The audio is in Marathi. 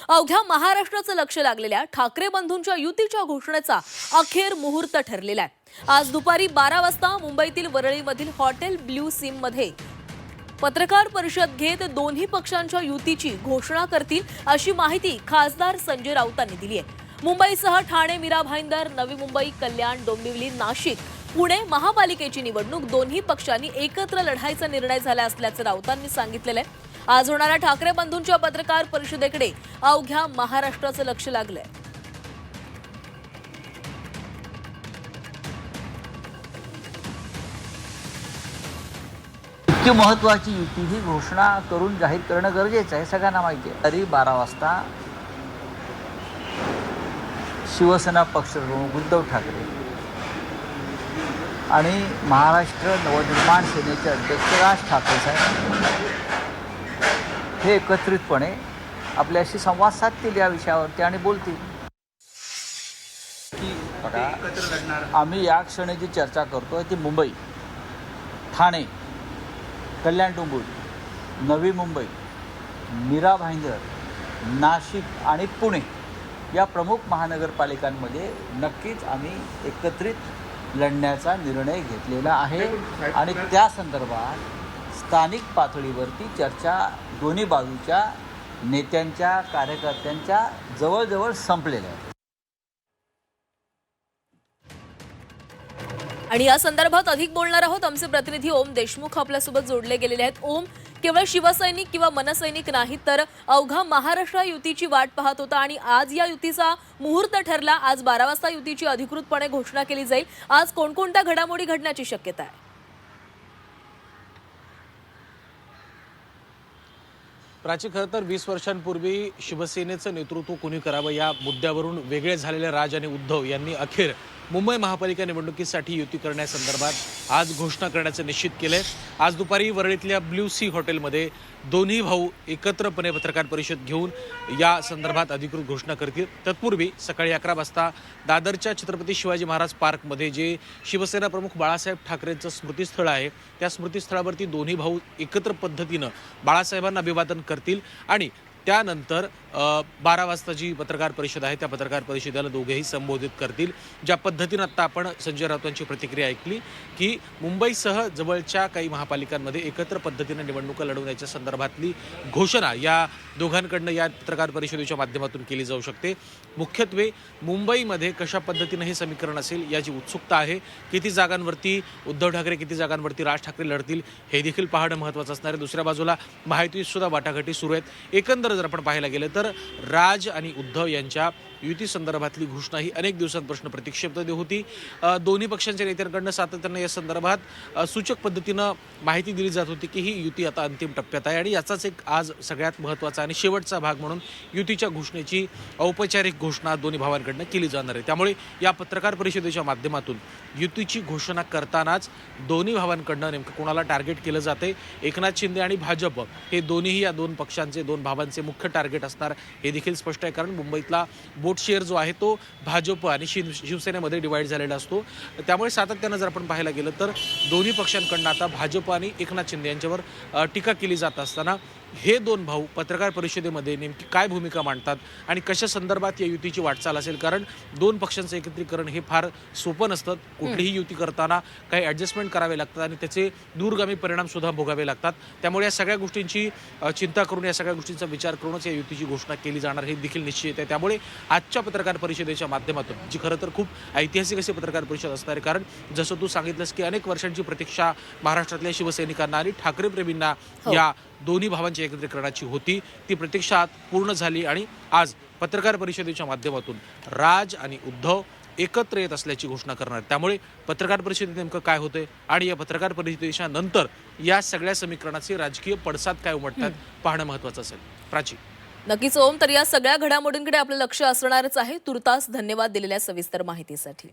अवघ्या महाराष्ट्राचं लक्ष लागलेल्या ठाकरे बंधूंच्या युतीच्या घोषणेचा अखेर मुहूर्त ठरलेला आहे। आज दुपारी 12 वाजता मुंबईतील वरळीमधील हॉटेल ब्ल्यू सीम मध्ये पत्रकार परिषद घेत दोन्ही पक्षांच्या युतीची घोषणा करतील अशी माहिती खासदार संजय राऊतांनी दिली आहे। मुंबईसह ठाणे, मीरा भाईंदर, नवी मुंबई, कल्याण, डोंबिवली, नाशिक, पुणे महापालिकेची निवडणूक दोन्ही पक्षांनी एकत्र लढायचा निर्णय झाला असल्याचं राऊतांनी सांगितलेलं आहे। आज होणाऱ्या ठाकरे बंधूंच्या पत्रकार परिषदेकडे अवघ्या महाराष्ट्राचं लक्ष लागलंय। इतकी महत्त्वाची युती ही घोषणा करून जाहीर करणं गरजेचं आहे, सगळ्यांना माहिती आहे। तरी 12 वाजता शिवसेना पक्षप्रमुख उद्धव ठाकरे आणि महाराष्ट्र नवनिर्माण सेनेचे अध्यक्ष राज ठाकरे साहेब हे एकत्रितपणे आपल्याशी संवाद साधतील या विषयावरती आणि बोलतील की बघा, आम्ही या क्षणी जी चर्चा करतोय ती मुंबई, ठाणे, कल्याण, डोंबिवली, नवी मुंबई, मीरा भाईंदर, नाशिक आणि पुणे या प्रमुख महानगरपालिकांमध्ये नक्कीच आम्ही एकत्रित लढण्याचा निर्णय घेतलेला आहे आणि त्या संदर्भात स्थानिक पातळीवरती चर्चा दोन्ही बाजूच्या नेत्यांच्या, कार्यकर्त्यांच्या जवळजवळ संपलेल्या आहे। आणि या संदर्भात अधिक बोलणार आहोत आमचे प्रतिनिधी ओम देशमुख आपल्यासोबत जोडले गेलेले आहेत। ओम, केवळ शिवसैनिक किंवा मनसैनिक नाहीत तर अवघा महाराष्ट्र युतीची वाट पाहत होता आणि आज या युतीचा मुहूर्त ठरला। आज 12 वाजता युतीची अधिकृतपणे घोषणा केली जाईल। आज कोणकोणत्या घडामोडी घडण्याची शक्यता आहे? प्राची, खरं तर 20 वर्षांपूर्वी शिवसेनेचं नेतृत्व कोणी करावं या मुद्द्यावरून वेगळे झालेले राज आणि उद्धव यांनी अखेर मुंबई महापालिका निवडणुकीसाठी युती करण्यासंदर्भात आज घोषणा करण्याचं निश्चित केलंय। आज दुपारी वरळीतल्या ब्ल्यू सी हॉटेलमध्ये दोन्ही भाऊ एकत्रपणे पत्रकार परिषद घेऊन या संदर्भात अधिकृत घोषणा करतील। तत्पूर्वी सकाळी 11 वाजता दादरच्या छत्रपती शिवाजी महाराज पार्कमध्ये जे शिवसेना प्रमुख बाळासाहेब ठाकरेंचं स्मृतीस्थळ आहे त्या स्मृतीस्थळावरती दोन्ही भाऊ एकत्र पद्धतीनं बाळासाहेबांना अभिवादन करतील आणि त्यानंतर 12 वाजता जी पत्रकार परिषद आहे त्या पत्रकार परिषदेला दोघेही संबोधित करतील। ज्या पद्धतीनं आता आपण संजय राऊतांची प्रतिक्रिया ऐकली की मुंबईसह जवळच्या काही महापालिकांमध्ये एकत्र पद्धतीनं निवडणुका लढवण्याच्या संदर्भातली घोषणा या दोघांकडनं या पत्रकार परिषदेच्या माध्यमातून केली जाऊ शकते। मुख्यत्वे मुंबईमध्ये कशा पद्धतीनं हे समीकरण असेल याची उत्सुकता आहे। किती जागांवरती उद्धव ठाकरे, किती जागांवरती राज ठाकरे लढतील हे देखील पाहणं महत्त्वाचं असणार आहे। दुसऱ्या बाजूला महायुतीत सुद्धा वाटाघाटी सुरू आहेत। एकंदर जर आपण पाहायला गेलं तर राज आणि उद्धव यांच्या युती संदर्भातली घोषणा ही अनेक दिवसांपासून प्रतीक्षेमध्ये होती। दोन्ही पक्षांच्या नेत्यांकडनं सातत्यानं या संदर्भात सूचक पद्धतीनं माहिती दिली जात होती की ही युती आता अंतिम टप्प्यात आहे आणि याचाच एक आज सगळ्यात महत्त्वाचा आणि शेवटचा भाग म्हणून युतीच्या घोषणेची औपचारिक घोषणा दोन्ही भावांकडनं केली जाणार आहे। त्यामुळे या पत्रकार परिषदेच्या माध्यमातून युतीची घोषणा करतानाच दोन्ही भावांकडनं नेमकं कोणाला टार्गेट केलं जाते, एकनाथ शिंदे आणि भाजप हे दोन्हीही या दोन पक्षांचे, दोन भावांचे मुख्य टार्गेट असणार हे देखील स्पष्ट आहे। कारण मुंबईतला वोट शेअर जो आहे तो भाजप आणि शिवसेनेमध्ये डिवाइड झालेला असतो। त्यामुळे सातत्यानं जर आपण पाहायला गेलं तर दोन्ही पक्षांकडनं आता भाजप आणि एकनाथ शिंदे यांच्यावर टीका केली जात असताना हे दोन भाऊ पत्रकार परिषदेमध्ये नेमकी काय भूमिका मांडतात आणि कशा संदर्भात या युतीची वाटचाल असेल, कारण दोन पक्षांचं एकत्रीकरण हे फार सोपं नसतं। कुठलीही युती करताना काही ॲडजस्टमेंट करावे लागतात आणि त्याचे दूरगामी परिणाम सुद्धा भोगावे लागतात। त्यामुळे या सगळ्या गोष्टींची चिंता करून, या सगळ्या गोष्टींचा विचार करूनच या युतीची घोषणा केली जाणार हे देखील निश्चित आहे। त्यामुळे आजच्या पत्रकार परिषदेच्या माध्यमातून जी खरं तर खूप ऐतिहासिक अशी पत्रकार परिषद असणार आहे, कारण जसं तू सांगितलंस की अनेक वर्षांची प्रतीक्षा महाराष्ट्रातल्या शिवसैनिकांना आणि ठाकरे प्रेमींना या दोन्ही भावांच्या एकत्रीकरणाची होती, ती प्रतीक्षा पूर्ण झाली आणि आज पत्रकार परिषदेच्या माध्यमातून राज आणि उद्धव एकत्र येत असल्याची घोषणा करणार। त्यामुळे पत्रकार परिषदेत नेमकं काय होतंय आणि या पत्रकार परिषदेच्या नंतर या सगळ्या समीकरणाचे राजकीय पडसाद काय उमटतात पाहणं महत्त्वाचं असेल। प्राची, नक्कीच ओम, तर या सगळ्या घडामोडींकडे आपलं लक्ष असणारच आहे। तुर्तास धन्यवाद दिलेल्या सविस्तर माहितीसाठी।